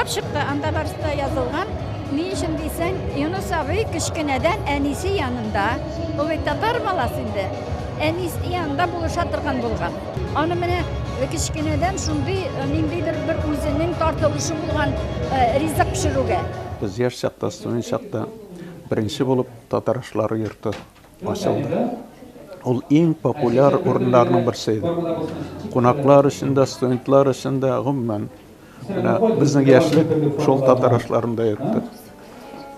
Китап чыкты, анда барысында язылган. Ни өчен дисәң, Юнус абый кичкенәдән әнисе янында, ул бит татар баласы инде. Әнисе янында булыша торган булган. Аны менә кичкенәдән шундый ниндидер бер үзенең тартылышы булган ризык пешерүгә. Biz yaş çaqda, student çaqda birinci bulup Tataraşları yurtu açıldı. Ol en popüler orunlarının birisiydi. Konaklar içinde, studentlar içinde gümmen bizning yaşlık şol Tataraşlarında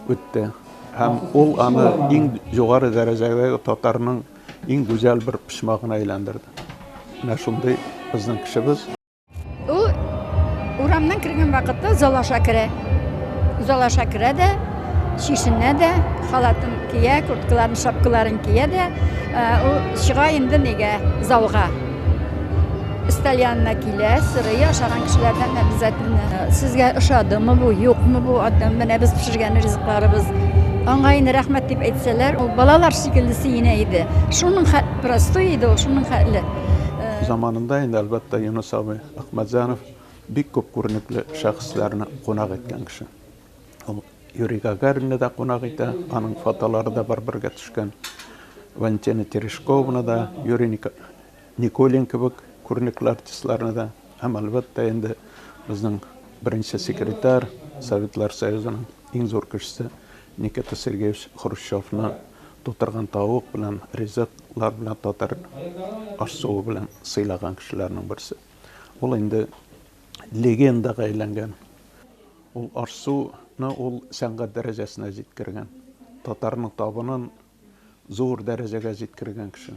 öttü. Hem ol anı en yukarı derecede Tatarının en güzel bir pişmağına aylandırdı. Şunday bizning kişimiz. O uramdan kirgan vaqtda Zolaşa kire. Zolaşa kire de, şişinə de, xalatın kiye, kurtkaların, şapkaların kiye de, o çığa indi nege zalga. İstalyanına kile, sırayı aşağıdan kişilerden bizatını. Sizge ışadı mı bu, yok mu bu adam, bana biz pişirgen riziklarımız. Ağayını rahmet deyip etseler, o balalar şekildisi yine idi. Şunun prostoydu o, şunun hatlı. Zamanında indi elbette Yunus abi Akmadzanov bir köp görünüklü şahıslarını konak etken kişi. Yuri Gagarin'e de konak etti, onun fotoları da bir düşken. Valentina Tereshkovna da, Yuri Nikolin gibi görünüklü artistlarını da, hem elbette indi bizning birinchi sekreter, Sovetlar Soyuzining eng zo'r kishisi Nikita Sergeyevich Xrushchevni to'tirgan tovuq bilan, rizqlar bilan Tatar osh-suvi bilan siylagan kishilarning birisi. Ol endi legendaga aylangan. Ol osh-suvni ol san'at darajasine yetkirgan. Tatarning tobinin zo'r darajaga yetkirgan kishi.